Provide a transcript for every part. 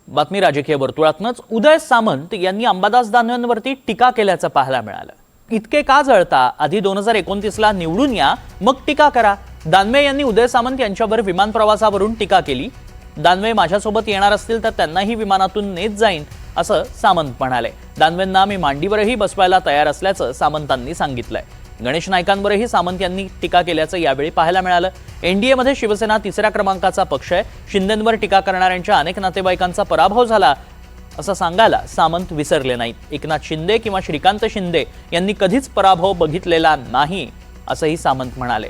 बातमी राजकीय वर्तुळातूनच उदय सामंत यांनी अंबादास दानवेंवरती टीका केल्याचं पाहायला मिळालं। इतके का जळता? आधी 2029ला निवडून या, मग टीका करा। दानवे यांनी उदय सामंत यांच्यावर विमान प्रवासावरून टीका केली। दानवे माझ्यासोबत येणार असतील तर त्यांनाही विमानातून नेत जाईन असं सामंत म्हणाले। दानवेंना मी मांडीवरही बसवायला तयार असल्याचं सामंतांनी सांगितलंय। गणेश नाईकांवरही सामंत यांनी टीका केल्याचं यावेळी पाहायला मिळालं। एनडीएमध्ये शिवसेना तिसऱ्या क्रमांकाचा पक्ष आहे। शिंदेंवर टीका करणाऱ्यांच्या अनेक नातेवाईकांचा पराभव झाला असं सांगायला सामंत विसरले नाहीत। एकनाथ शिंदे किंवा श्रीकांत शिंदे यांनी कधीच पराभव बघितलेला नाही असंही सामंत म्हणाले।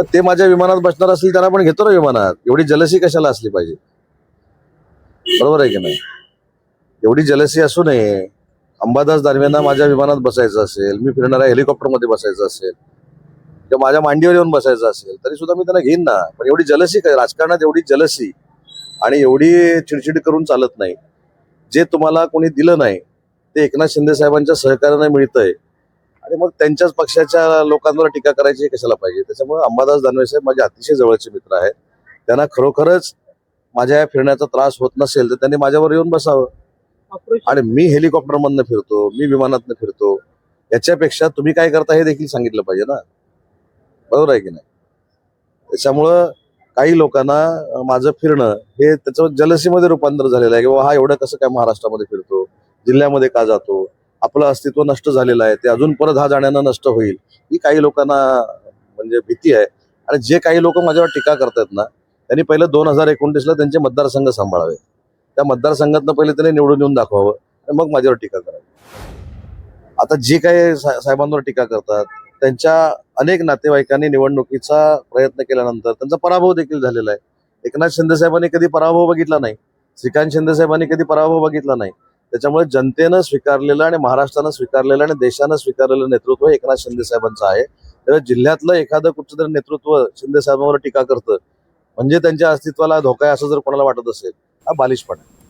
ते माझ्या विमानात बसणार असतील त्यांना पण घेतो ना विमानात। एवढी जलसी कशाला असली पाहिजे? बरोबर आहे की नाही? एवढी जलसी असू नये। अंबादास दानवेंना माझ्या विमानात बसायचं असेल, मी फिरणाऱ्या हेलिकॉप्टरमध्ये बसायचं असेल किंवा माझ्या मांडीवर येऊन बसायचं असेल तरी सुद्धा मी त्यांना घेईन ना। पण एवढी जलसी काय? राजकारणात एवढी जलसी आणि एवढी चिडचिड करून चालत नाही। जे तुम्हाला कोणी दिलं नाही ते एकनाथ शिंदे साहेबांच्या सहकार्याने मिळतंय आणि मग त्यांच्याच पक्षाच्या लोकांवर टीका करायची कशाला पाहिजे? त्याच्यामुळे अंबादास दानवे साहेब माझे अतिशय जवळचे मित्र आहेत। त्यांना खरोखरच माझ्या या फिरण्याचा त्रास होत नसेल तर त्यांनी माझ्यावर येऊन बसावं। आणि मी हेलिकॉप्टरमधनं फिरतो, मी विमानातनं फिरतो, याच्यापेक्षा तुम्ही काय करता हे देखील सांगितलं पाहिजे ना। बरोबर आहे की नाही? त्याच्यामुळं काही लोकांना माझं फिरणं हे त्याचं जलसीमध्ये रूपांतर झालेलं आहे की हा एवढं कसं काय महाराष्ट्रामध्ये फिरतो, जिल्ह्यामध्ये का जातो, आपलं अस्तित्व नष्ट झालेलं आहे, ते अजून परत हा जाण्यानं नष्ट होईल, ही काही लोकांना म्हणजे भीती आहे। आणि जे काही लोक माझ्यावर टीका करतात ना त्यांनी पहिलं 2029ला त्यांचे मतदारसंघ सांभाळावे। त्या मतदारसंघातनं पहिले त्यांनी निवडून येऊन दाखवावं आणि मग माझ्यावर टीका करावी। आता जी काही साहेबांवर टीका करतात त्यांच्या अनेक नातेवाईकांनी निवडणुकीचा प्रयत्न केल्यानंतर त्यांचा पराभव देखील झालेला आहे। एकनाथ शिंदे साहेबांनी कधी पराभव बघितला नाही, श्रीकांत शिंदे साहेबांनी कधी पराभव बघितला नाही। त्याच्यामुळे जनतेनं स्वीकारलेलं आणि महाराष्ट्रानं स्वीकारलेलं आणि देशानं स्वीकारलेलं नेतृत्व एकनाथ शिंदे साहेबांचं आहे। त्यामुळे जिल्ह्यातलं एखादं कुठचं तरी नेतृत्व शिंदे साहेबांवर टीका करतं म्हणजे त्यांच्या अस्तित्वाला धोका आहे असं जर कोणाला वाटत असेल हा बालिशपणा आहे।